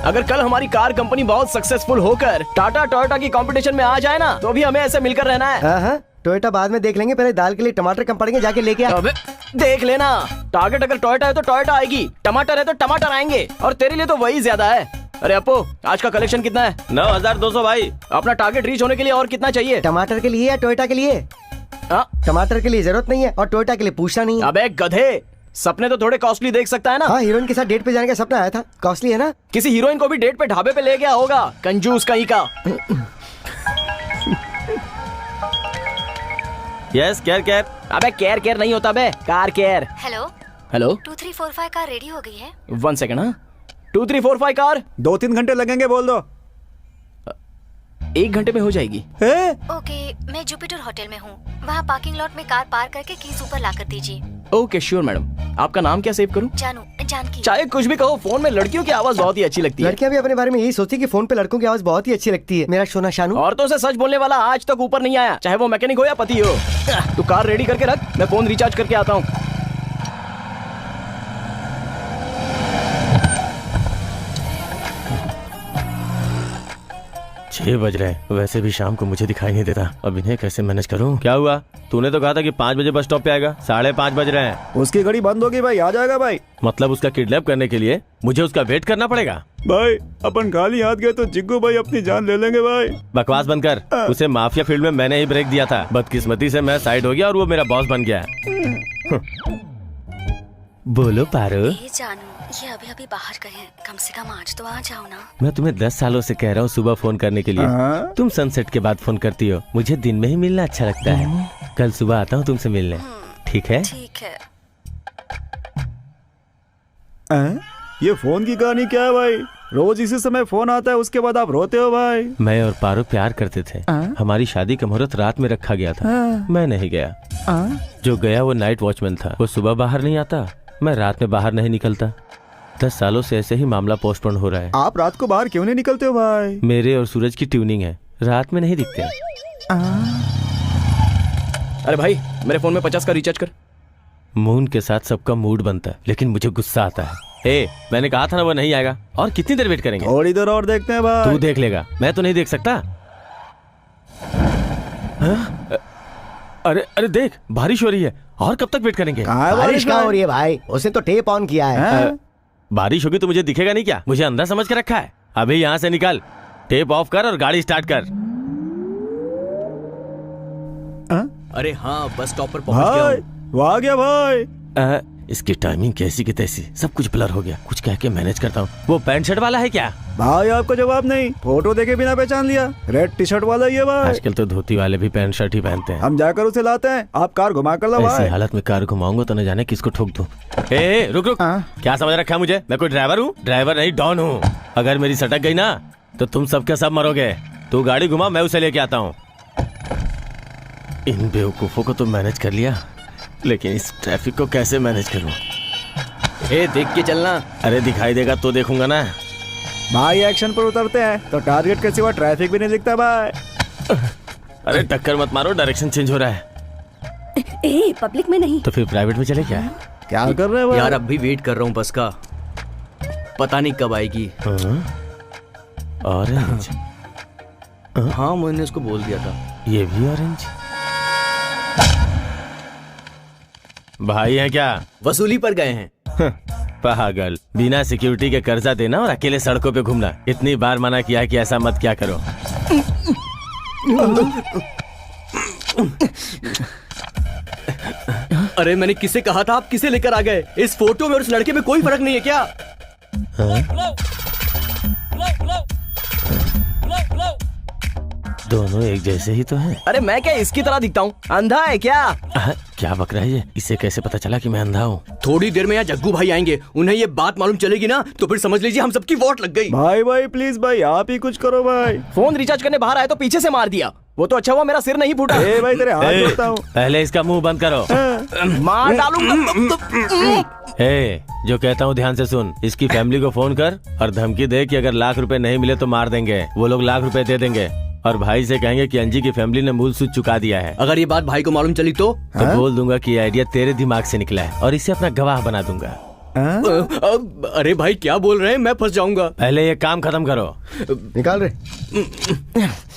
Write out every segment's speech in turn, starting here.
अगर कल हमारी कार कंपनी बहुत सक्सेसफुल होकर टाटा टोयोटा की कंपटीशन में आ जाए ना, तो भी हमें ऐसे मिलकर रहना है। हाँ, टोयोटा बाद में देख लेंगे, पहले दाल के लिए टमाटर कम पड़ेंगे, जाके लेके आ। अबे देख लेना, टारगेट अगर टोयोटा है तो टोयोटा आएगी, टमाटर है तो टमाटर आएंगे, और तेरे लिए तो वही ज्यादा है। अरे अपो, आज का कलेक्शन कितना है? 9200 भाई। अपना टारगेट रीच होने के लिए और कितना चाहिए? टमाटर के लिए या टोयोटा के लिए? टमाटर के लिए जरूरत नहीं है और टोयोटा के लिए पूछना नहीं है। अबे गधे, सपने तो थोड़े कॉस्टली देख सकता है ना। हाँ, हीरोइन के साथ डेट पे जाने का सपना आया था, कॉस्टली है ना। किसी हीरोइन को भी डेट पे ढाबे पे ले गया होगा, कंजूस कहीं का। Yes, care. अबे केयर नहीं होता बे, car care. Hello 2345 car ready हो गई है। 1 सेकंड। हाँ 2345 कार 2-3 घंटे लगेंगे, बोल दो। 1 घंटे में हो जाएगी। ओके, मैं जुपिटर होटल में हूँ, वहाँ पार्किंग लॉट में कार पार्क करके कीज ऊपर ला कर दीजिए। Okay sure madam. आपका नाम क्या सेव करूँ? जानकी। चाहे कुछ भी कहो, फोन में लड़कियों की आवाज बहुत ही अच्छी लगती है। लड़कियां भी अपने बारे में यही सोचती कि फोन पे लड़कों की आवाज बहुत ही अच्छी लगती है। मेरा सोना शानू। औरतों से सच बोलने वाला आज तक ऊपर नहीं आया, चाहे वो मैकेनिक हो या पति हो। तू कार रेडी करके रख, मैं फोन रिचार्ज करके आता हूँ। 6 बज रहे हैं, वैसे भी शाम को मुझे दिखाई नहीं देता। अब इन्हें कैसे मैनेज करूं? क्या हुआ? तूने तो कहा था कि 5 बजे बस स्टॉप पे आएगा, 5:30 बज रहे हैं। उसकी घड़ी बंद होगी भाई, आ जाएगा भाई। मतलब उसका किडनैप करने के लिए मुझे उसका वेट करना पड़ेगा? भाई अपन खाली हाथ गए तो जिग्गू भाई अपनी जान ले लेंगे भाई। बकवास बंद कर। उसे माफिया फील्ड में मैंने ही ब्रेक दिया था, बदकिस्मती से मैं साइड हो गया और वो मेरा बॉस बन गया। बोलो पारो। जानू, ये अभी बाहर गए हैं, कम से कम आज तो आ जाओ ना। मैं तुम्हें 10 सालों से कह रहा हूँ सुबह फोन करने के लिए, तुम सनसेट के बाद फोन करती हो। मुझे दिन में ही मिलना अच्छा लगता है। कल सुबह आता हूँ तुमसे मिलने, ठीक है? ठीक है। ये फोन की कहानी क्या है भाई? रोज इसी समय फोन आता है, उसके बाद आप रोते हो भाई। मैं और पारो प्यार करते थे। हमारी शादी का मुहूर्त रात में रखा गया था। मैं नहीं गया। जो गया वो नाइट वॉचमैन था। वो सुबह बाहर नहीं आता, मैं रात में बाहर नहीं निकलता। 10 सालों से ऐसे ही मामला पोस्टपोन हो रहा है। आप रात को बाहर क्यों नहीं निकलते हो भाई? मेरे और सूरज की ट्यूनिंग है, रात में नहीं दिखते। अरे भाई मेरे फोन में 50 का रिचार्ज कर। मून के साथ सबका मूड बनता है, लेकिन मुझे गुस्सा आता है। मैंने कहा था ना वो नहीं आएगा। और कितनी देर वेट करेंगे? थोड़ी देर और देखते हैं भाई। तू देख लेगा, मैं तो नहीं देख सकता। अरे देख, बारिश हो रही है। और कब तक वेट करेंगे? बारिश कहाँ हो रही है भाई? उसने तो टेप ऑन किया है। बारिश होगी तो मुझे दिखेगा नहीं क्या? मुझे अंदर समझ के रखा है। अभी यहाँ से निकल, टेप ऑफ कर और गाड़ी स्टार्ट कर। अरे हाँ, बस स्टॉप पर पहुंच गया हूँ। वो आ गया भाई। इसकी टाइमिंग कैसी की तैसी, सब कुछ ब्लर हो गया। कुछ कह के मैनेज करता हूँ। वो पैंट शर्ट वाला है क्या? भाई आपको जवाब नहीं, फोटो देखे बिना पहचान लिया। रेड टी शर्ट वाला ही है भाई। आजकल तो धोती वाले भी पैंट शर्ट ही पहनते हैं। हम जाकर उसे लाते हैं, आप कार घुमा कर लो भाई। ऐसी हालत में कार घुमाऊंगा तो न जाने किसको ठोक दूं। रुक। क्या समझ रखा है मुझे? मैं कोई ड्राइवर हूँ? ड्राइवर नहीं, डॉन हूँ। अगर मेरी सटक गई ना तो तुम सबके सब मरोगे। तू गाड़ी घुमा, मैं उसे लेके आता हूँ। इन बेवकूफों को तो मैनेज कर लिया, लेकिन इस ट्रैफिक को कैसे मैनेज करूं? देख के चलना। अरे दिखाई देगा तो देखूंगा ना। भाई एक्शन पर उतरते हैं तो टारगेट के सिवा ट्रैफिक भी नहीं दिखता भाई। अरे टक्कर मत मारो, डायरेक्शन चेंज हो रहा है। पब्लिक में नहीं तो फिर प्राइवेट में चले क्या? क्या कर रहे हो यार? अब भी वेट कर रहा हूँ बस का, पता नहीं कब आएगी। ऑरेंज? हाँ मैंने उसको बोल दिया था। ये भी ऑरेंज? भाई हैं क्या? वसूली पर गए हैं। पागल, बिना सिक्योरिटी के कर्जा देना और अकेले सड़कों पे घूमना। इतनी बार मना किया है कि ऐसा मत क्या करो। अरे मैंने किसे कहा था, आप किसे लेकर आ गए? इस फोटो में और उस लड़के में कोई फर्क नहीं है क्या? दोनों एक जैसे ही तो हैं। अरे मैं क्या इसकी तरह दिखता हूँ? अंधा है क्या? क्या बक रहा है ये? इसे कैसे पता चला कि मैं अंधा हूँ? थोड़ी देर में यहाँ जग्गू भाई आएंगे, उन्हें ये बात मालूम चलेगी ना तो फिर समझ लीजिए हम सबकी वोट लग गई। भाई प्लीज भाई, आप ही कुछ करो भाई। फोन रिचार्ज करने बाहर आए तो पीछे से मार दिया। वो तो अच्छा हुआ मेरा सिर नहीं फूटा। भाई तेरे हाथ जोड़ता हूँ। पहले इसका मुंह बंद करो। मार डालूंगा। जो कहता हूँ ध्यान से सुन। इसकी फैमिली को फोन कर और धमकी दे कि अगर लाख रुपए नहीं मिले तो मार देंगे। वो लोग लाख रुपए दे देंगे और भाई से कहेंगे कि अंजी की फैमिली ने मूल सूद चुका दिया है। अगर ये बात भाई को मालूम चली तो बोल दूंगा कि ये आइडिया तेरे दिमाग से निकला है और इसे अपना गवाह बना दूंगा। अरे भाई क्या बोल रहे हैं, मैं फंस जाऊंगा। पहले ये काम खत्म करो। निकाल रहे।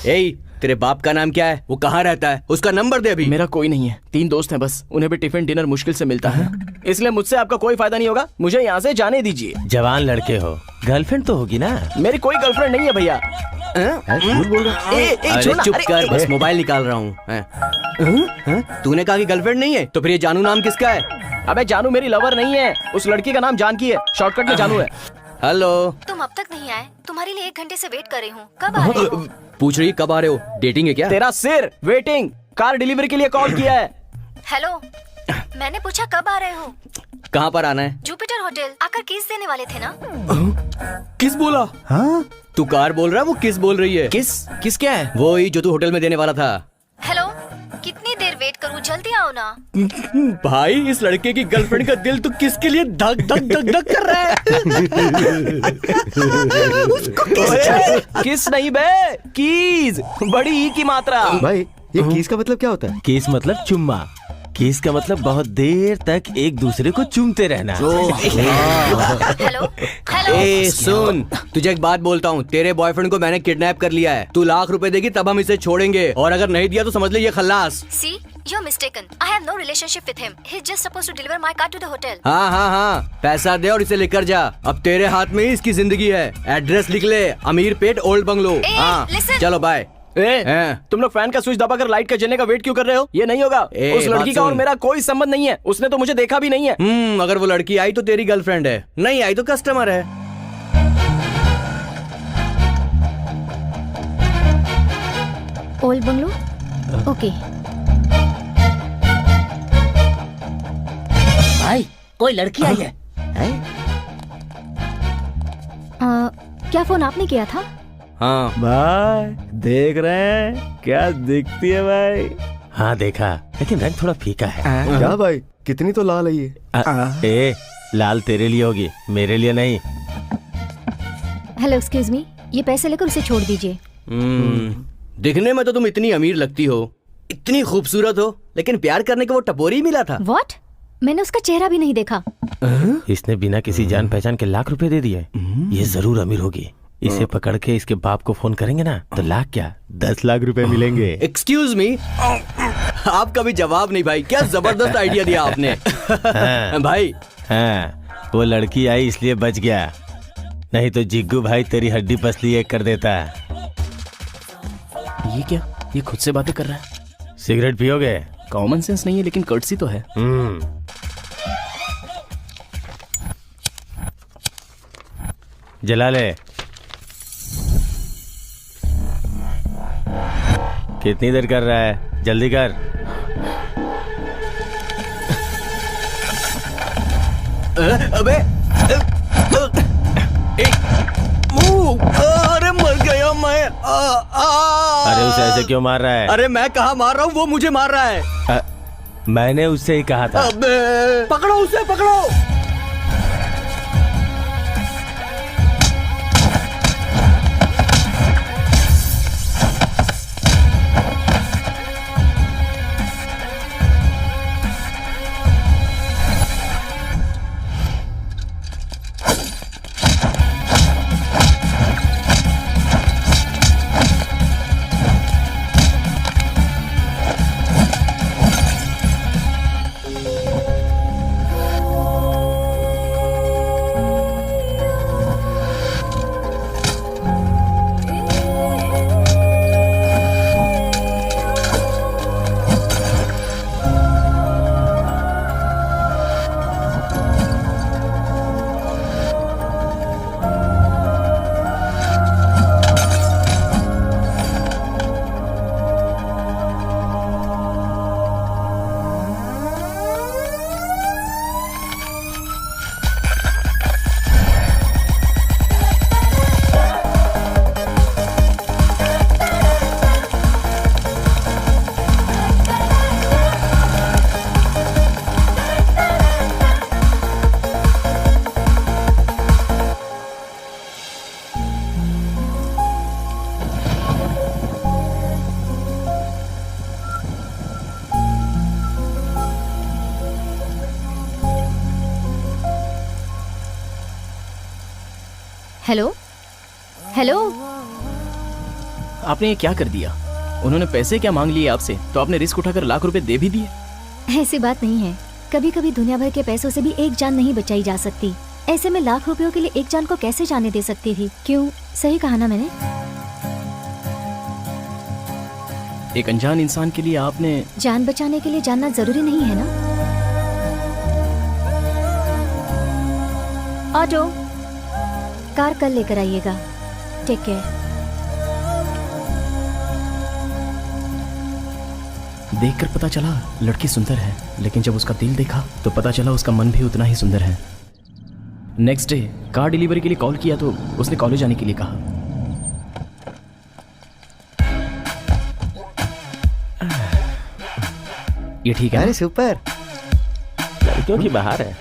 ए, तेरे बाप का नाम क्या है, वो कहाँ रहता है, उसका नंबर दे अभी। मेरा कोई नहीं है, 3 दोस्त हैं बस, उन्हें भी टिफिन डिनर मुश्किल से मिलता है, इसलिए मुझसे आपका कोई फायदा नहीं होगा, मुझे यहाँ से जाने दीजिए। जवान लड़के हो, गर्लफ्रेंड तो होगी ना? मेरी कोई गर्लफ्रेंड नहीं है भैया। झूठ बोल रहा है। अरे चुप कर, बस मोबाइल निकाल रहा हूँ। तूने कहा कि गर्लफ्रेंड नहीं है, तो फिर ये जानू नाम किसका है? अबे जानू मेरी लवर नहीं है, उस लड़की का नाम जानकी है, शॉर्टकट में जानू है। हेलो, तुम अब तक नहीं आए, तुम्हारे लिए 1 घंटे से वेट कर रही हूँ, कब आ रहे हो? पूछ रही कब आ रहे हो, डेटिंग है क्या? तेरा सिर, वेटिंग, कार डिलीवरी के लिए कॉल किया है। हेलो, मैंने पूछा कब आ रहे हो? कहाँ पर आना है? जुपिटर होटल, आकर कीज देने वाले थे ना? किस बोला? हाँ तू कार बोल रहा है, वो किस बोल रही है? किस क्या है? वो ही जो तू होटल में देने वाला था। हेलो, कितनी देर वेट करूँ, जल्दी आओ ना। भाई इस लड़के की गर्लफ्रेंड का दिल तो किसके लिए धक धक धक धक कर रहा है। उसको किस नहीं बे, कीज, बड़ी ई की मात्रा। भाई ये किस का मतलब क्या होता है? किस मतलब चुम्मा, किस का मतलब बहुत देर तक एक दूसरे को चूमते रहना। हेलो हेलो, ए सुन, तुझे एक बात बोलता हूँ, तेरे बॉयफ्रेंड को मैंने किडनैप कर लिया है, तू ₹1,00,000 देगी तब हम इसे छोड़ेंगे, और अगर नहीं दिया तो समझ ले ये खल्लास। See, you're mistaken. I have no relationship with him. He's just supposed to deliver my car to the hotel. हाँ, पैसा दे और इसे लेकर जा, अब तेरे हाथ में ही इसकी जिंदगी है। एड्रेस लिख ले, अमीर पेट ओल्ड बंगलो। हाँ, listen. चलो बाय। तुम लोग फैन का स्विच दबाकर लाइट का जलने का वेट क्यों कर रहे हो? ये नहीं होगा, उस लड़की का और मेरा कोई संबंध नहीं है, उसने तो मुझे देखा भी नहीं है। अगर वो लड़की आई तो तेरी गर्लफ्रेंड है, नहीं आई तो कस्टमर है। Old bungalow, okay. भाई कोई लड़की आई है। क्या फोन आपने किया था? हाँ भाई देख रहे हैं क्या दिखती है भाई। हाँ देखा, लेकिन रंग थोड़ा फीका है। क्या भाई, कितनी तो लाल है ये। ए, लाल तेरे लिए होगी, मेरे लिए नहीं। हेलो एक्सक्यूज मी, ये पैसे लेकर उसे छोड़ दीजिए। दिखने में तो तुम इतनी अमीर लगती हो, इतनी खूबसूरत हो, लेकिन प्यार करने को वो टपोरी मिला था। व्हाट? मैंने उसका चेहरा भी नहीं देखा। इसने बिना किसी जान पहचान के ₹1,00,000 दे दिए, ये जरूर अमीर होगी। इसे पकड़ के इसके बाप को फोन करेंगे ना तो लाख क्या ₹10,00,000 मिलेंगे। एक्सक्यूज मी, आपका भी जवाब नहीं भाई, क्या जबरदस्त आइडिया दिया आपने। भाई हाँ, वो लड़की आई इसलिए बच गया, नहीं तो जिग्गू भाई तेरी हड्डी पसली एक कर देता। ये क्या, ये खुद से बातें कर रहा है? सिगरेट पियोगे? कॉमन सेंस नहीं है लेकिन कर्टसी तो है। जला ले। कितनी देर कर रहा है, जल्दी कर। अबे अरे मर गया मैं। अरे उसे ऐसे क्यों मार रहा है? अरे मैं कहाँ मार रहा हूँ, वो मुझे मार रहा है। मैंने उससे ही कहा था। अबे पकड़ो उसे, पकड़ो। Hello hello. आपने ये क्या कर दिया? उन्होंने पैसे क्या मांग लिए आपसे, तो आपने रिस्क उठाकर लाख रुपए दे भी दिए। ऐसी बात नहीं है, कभी कभी दुनिया भर के पैसों से भी एक जान नहीं बचाई जा सकती। ऐसे में लाख रुपयों के लिए एक जान को कैसे जाने दे सकती थी? क्यों, सही कहा ना मैंने? एक अनजान इंसान के लिए आपने जान बचाने के लिए जानना जरूरी नहीं है ना। ऑटो, कार कल लेकर आइएगा। Take care. देखकर पता चला लड़की सुंदर है, लेकिन जब उसका दिल देखा तो पता चला उसका मन भी उतना ही सुंदर है। नेक्स्ट डे कार डिलीवरी के लिए कॉल किया तो उसने कॉलेज आने के लिए कहा। ये ठीक है अरे ना? सुपर। लड़कियों की बाहर है।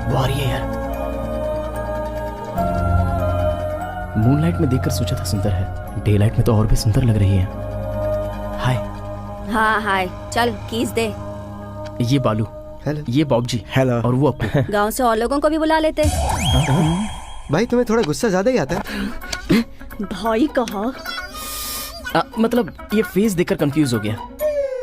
वो आ रही है यार। मूनलाइट में देखकर सोचा था सुंदर है, डे लाइट में तो और भी सुंदर लग रही है। हाय। हाँ हाय, चल कीज दे। ये बालू, हेलो। ये बॉब जी, हेलो। और वो अपू। गांव से और लोगों को भी बुला लेते। भाई तुम्हें थोड़ा गुस्सा ज्यादा ही आता है। भाई कहा? मतलब ये फेस देखकर कंफ्यूज हो गया।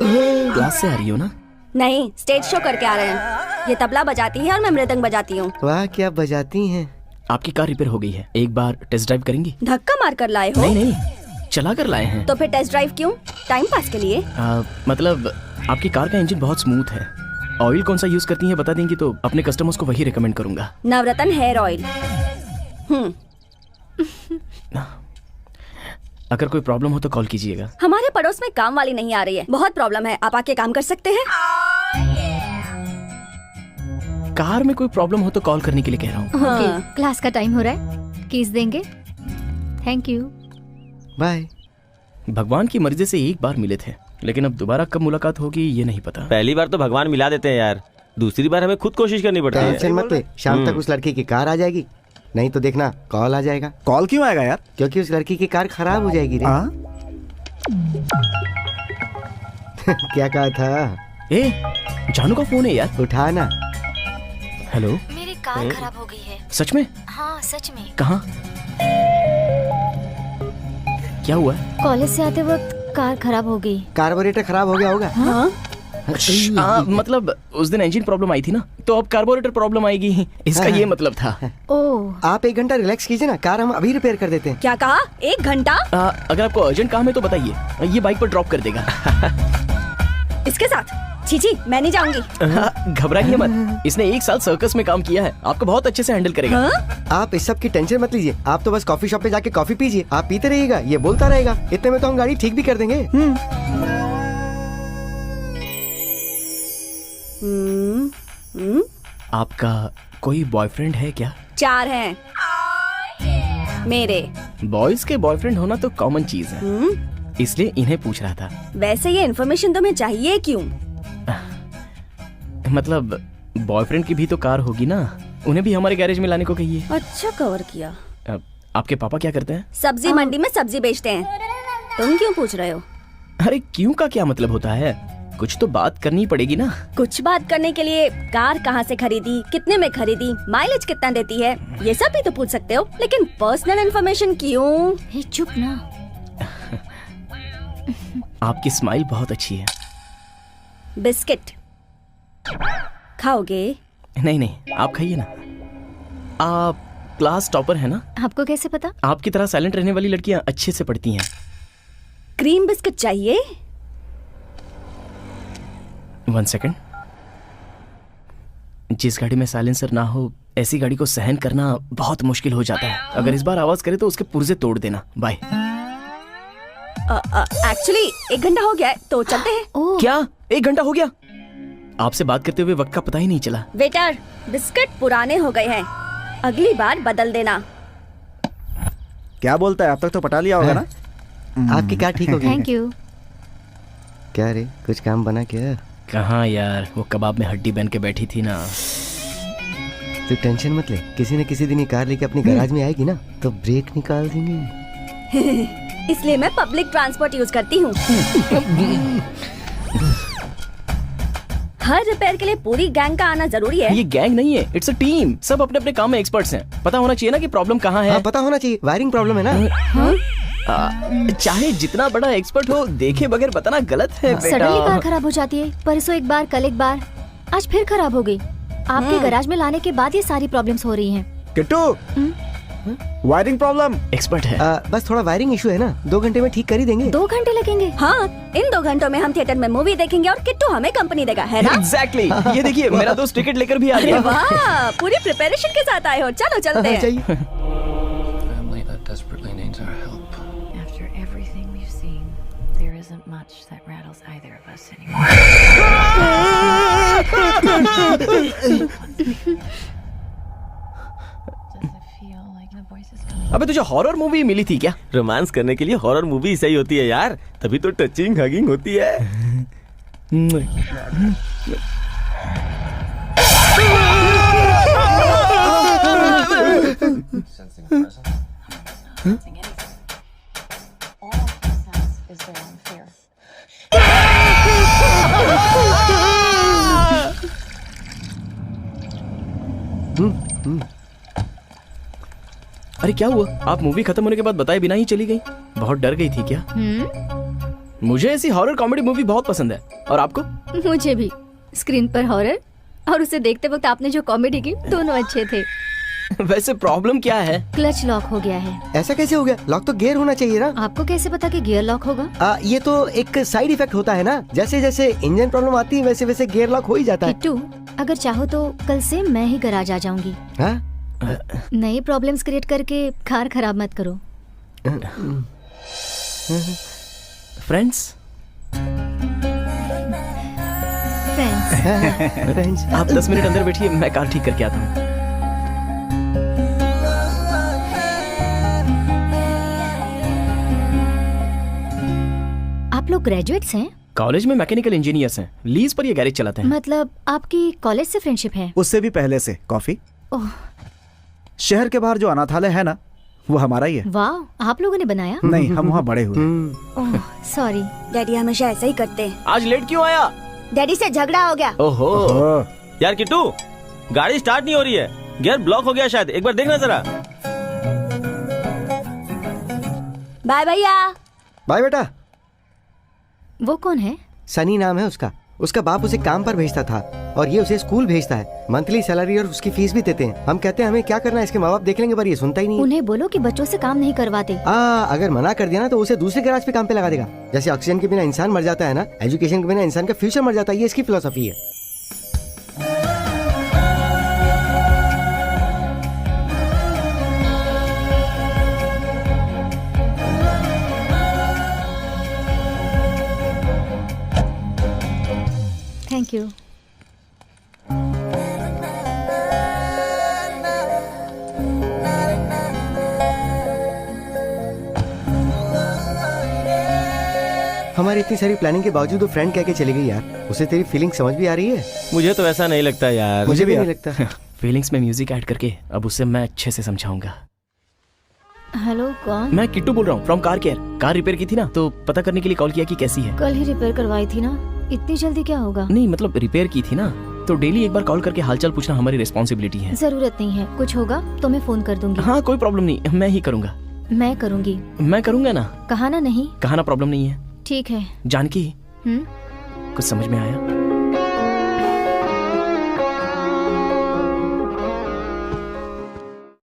क्लास से आ रही हो ना? नहीं, स्टेज शो करके आ रहे हैं। ये तबला बजाती है और मैं मृदंग बजाती हूँ। वाह क्या बजाती हैं। आपकी कार रिपेयर हो गई है, एक बार टेस्ट ड्राइव करेंगी? धक्का मार कर लाए हो? नहीं नहीं, चला कर लाए हैं। तो फिर टेस्ट ड्राइव क्यों? टाइम पास के लिए? मतलब आपकी कार का इंजन बहुत स्मूथ है। ऑयल कौन सा यूज करती हैं बता देंगी तो अपने कस्टमर्स को वही रिकमेंड करूंगा। नवरत्न हेयर ऑयल। अगर कोई प्रॉब्लम हो तो कॉल कीजिएगा। हमारे पड़ोस में काम वाली नहीं आ रही है, बहुत प्रॉब्लम है। आप आके काम कर सकते हैं? कार में कोई प्रॉब्लम हो तो कॉल करने के लिए कह रहा हूँ। हाँ। क्लास का टाइम हो रहा है, कीज देंगे? Thank you. बाय। भगवान की मर्जी से एक बार मिले थे, लेकिन अब दोबारा कब मुलाकात होगी ये नहीं पता। पहली बार तो भगवान मिला देते हैं यार, दूसरी बार हमें खुद कोशिश करनी पड़ती है। टेंशन मत ले, शाम तक उस लड़की की कार आ जाएगी। नहीं तो देखना कॉल आ जाएगा। कॉल क्यों आएगा यार? क्योंकि उस लड़की की कार खराब हो जाएगी रे। हाँ? क्या कहा था? ए, जानू का फोन है यार, उठा ना। हेलो। मेरी कार खराब हो गई है। सच में? हाँ सच में। कहाँ? क्या हुआ? कॉलेज से आते वक्त कार खराब हो गई। कार्बोरेटर खराब हो गया होगा। हाँ? मतलब उस दिन इंजन प्रॉब्लम आई थी ना, तो अब कार्बोरेटर प्रॉब्लम आएगी, इसका ये मतलब था। ओह, आप 1 घंटा रिलैक्स कीजिए ना, कार हम अभी रिपेयर कर देते हैं। क्या कहा? 1 घंटा? अगर आपको अर्जेंट काम है तो बताइए, ये बाइक पर ड्रॉप कर देगा। इसके साथ? छी, मैं नहीं जाऊंगी। घबराइए मत, इसने 1 साल सर्कस में काम किया है, आपको बहुत अच्छे से हैंडल करेगा। हाँ? आप इस सब की टेंशन मत लीजिए, आप तो बस कॉफी शॉप पे जाके कॉफी पीजिए, आप पीते रहिएगा, ये बोलता रहेगा। इतने में तो हम गाड़ी ठीक भी कर देंगे। आपका कोई बॉयफ्रेंड है क्या? 4 हैं मेरे। बॉयज के बॉयफ्रेंड होना तो कॉमन चीज है, इसलिए इन्हें पूछ रहा था। वैसे ये इन्फॉर्मेशन तुम्हें चाहिए क्यों? मतलब बॉयफ्रेंड की भी तो कार होगी ना, उन्हें भी हमारे गैरेज में लाने को कहिए। अच्छा कवर किया। आपके पापा क्या करते हैं? सब्जी मंडी में सब्जी बेचते हैं। तुम क्यों पूछ रहे हो? अरे क्यों का क्या मतलब होता है, कुछ तो बात करनी पड़ेगी ना। कुछ बात करने के लिए कार कहाँ से खरीदी, कितने में खरीदी, माइलेज कितना देती है, ये सब भी तो पूछ सकते हो, लेकिन पर्सनल इन्फॉर्मेशन क्यों? हे चुप ना। आपकी स्माइल बहुत अच्छी है। बिस्किट खाओगे? नहीं नहीं, आप खाइए ना। आप क्लास टॉपर है ना? आपको कैसे पता? आपकी तरह साइलेंट रहने वाली लड़कियां अच्छे से पढ़ती हैं। क्रीम बिस्किट चाहिए? 1 सेकंड। जिस गाड़ी में साइलेंसर ना हो, ऐसी गाड़ी को सहन करना बहुत मुश्किल हो जाता है। अगर इस बार आवाज करे तो उसके पुर्जे तोड़ देना। बाय। एक्चुअली 1 घंटा हो गया है, तो चलते हैं। ओह, क्या 1 घंटा हो गया? आपसे बात करते हुए वक्त का पता ही नहीं चला। वेटर, बिस्किट पुराने हो गए हैं, अगली बार बदल देना। क्या बोलता है? अब तक तो पटा लिया होगा ना? आपकी कार ठीक हो गई। Thank you. क्या रे, कुछ काम बना क्या? कहाँ यार, वो कबाब में हड्डी बन के बैठी थी ना। तू टेंशन मत ले, किसी न किसी दिन ये कार लेके अपने गैराज में आएगी ना, तो ब्रेक निकाल देंगे। इसलिए मैं पब्लिक ट्रांसपोर्ट यूज करती हूँ। हर रिपेयर के लिए पूरी गैंग का आना जरूरी है। ये गैंग नहीं है, इट्स अ टीम। सब अपने अपने काम में एक्सपर्ट्स हैं। पता होना चाहिए ना कि प्रॉब्लम कहाँ है। हाँ, पता होना चाहिए, वायरिंग प्रॉब्लम है ना। चाहे जितना बड़ा एक्सपर्ट हो, देखे बगैर बताना गलत है बेटा। सडनली कार खराब हो जाती है, परसों एक बार, कल एक बार, आज फिर खराब हो गई। आपके गैराज में लाने के बाद ये सारी प्रॉब्लम्स हो रही हैं। Kittu, wiring problem. एक्सपर्ट है। बस थोड़ा वायरिंग इशू है ना, 2 घंटे में ठीक कर ही देंगे। 2 घंटे लगेंगे? हाँ, इन 2 घंटों में हम थिएटर में मूवी देखेंगे और किट्टू हमें कंपनी देगा, है ना? एग्जैक्टली। ये देखिए, मेरा दोस्त टिकट लेकर भी आ अरे गया। वाह, पूरी प्रिपरेशन के साथ आए हो। चलो चलते हैं। चाहिए। Family that desperately needs our help. After everything we've seen, there isn't much that rattles either of us anymore. Does it feel like the voices coming? अबे तुझे हॉरर मूवी मिली थी क्या? रोमांस करने के लिए हॉरर मूवी सही होती है यार, तभी तो टचिंग हगिंग होती है। Sensing a presence. Sensing anything. All I can sense is their own fear. अरे क्या हुआ? आप मूवी खत्म होने के बाद बताए बिना ही चली गई। बहुत डर गई थी क्या? मुझे ऐसी हॉरर कॉमेडी मूवी बहुत पसंद है। और आपको? मुझे भी। स्क्रीन पर हॉरर और उसे देखते वक्त आपने जो कॉमेडी की, दोनों अच्छे थे। वैसे प्रॉब्लम क्या है? क्लच लॉक हो गया है। ऐसा कैसे हो गया? लॉक तो गियर होना चाहिए ना। आपको कैसे पता कि गियर लॉक होगा? ये तो एक साइड इफेक्ट होता है ना, जैसे जैसे इंजन प्रॉब्लम आती है वैसे वैसे गियर लॉक हो ही जाता है। किट्टू, अगर चाहो तो कल से मैं ही गैराज आ जाऊंगी। हाँ? नई प्रॉब्लम्स क्रिएट करके कार खराब मत करो। फ्रेंड्स? फ्रेंड्स। आप 10 मिनट अंदर बैठिए, मैं कार ठीक करके आता हूँ। आप लोग ग्रेजुएट्स हैं? कॉलेज में मैकेनिकल इंजीनियर्स हैं, लीज पर ये गैरेज चलाते हैं। मतलब आपकी कॉलेज से फ्रेंडशिप है? उससे भी पहले से। कॉफी? ओह, शहर के बाहर जो अनाथालय है ना, वो हमारा ही है। वाह, आप लोगों ने बनाया? नहीं, हम वहाँ बड़े हुए। ओह, सॉरी। डैडी हमेशा ऐसा ही करते हैं। आज लेट क्यों आया? डैडी से झगड़ा हो गया। ओहो। यार किट्टू, गाड़ी स्टार्ट नहीं हो रही है, गियर ब्लॉक हो गया शायद, एक बार देखना जरा। बाय भैया। बाय बेटा। वो कौन है? सनी नाम है उसका। उसका बाप उसे काम पर भेजता था और ये उसे स्कूल भेजता है। मंथली सैलरी और उसकी फीस भी देते हैं। हम कहते हैं हमें क्या करना है, इसके माँ बाप देख लेंगे, पर ये सुनता ही नहीं है। उन्हें बोलो कि बच्चों से काम नहीं करवाते। अगर मना कर दिया ना तो उसे दूसरे गैराज पे काम पे लगा देगा। जैसे ऑक्सीजन के बिना इंसान मर जाता है ना, एजुकेशन के बिना इंसान का फ्यूचर मर जाता है। ये इसकी फिलोसफी है। Thank you. हमारी इतनी सारी प्लानिंग के बावजूद वो फ्रेंड कह के चली गई यार। उसे तेरी फीलिंग समझ भी आ रही है? मुझे तो ऐसा नहीं लगता यार। मुझे भी नहीं लगता। फीलिंग्स में म्यूजिक ऐड करके अब उसे मैं अच्छे से समझाऊंगा। हेलो, कौन? मैं किट्टू बोल रहा हूँ from car care. Car repair की थी ना, तो पता करने के लिए कॉल किया कि कैसी है। कल ही रिपेयर करवाई थी ना, इतनी जल्दी क्या होगा? नहीं मतलब रिपेयर की थी ना, तो डेली एक बार कॉल करके हालचाल पूछना हमारी रिस्पॉन्सिबिलिटी है। जरूरत नहीं है, कुछ होगा तो मैं फोन कर दूंगी। हाँ कोई प्रॉब्लम नहीं, मैं ही करूँगा। मैं करूंगी। मैं करूँगा ना। कहा ना नहीं? कहा ना, प्रॉब्लम नहीं है। ठीक है। जानकी, कुछ समझ में आया?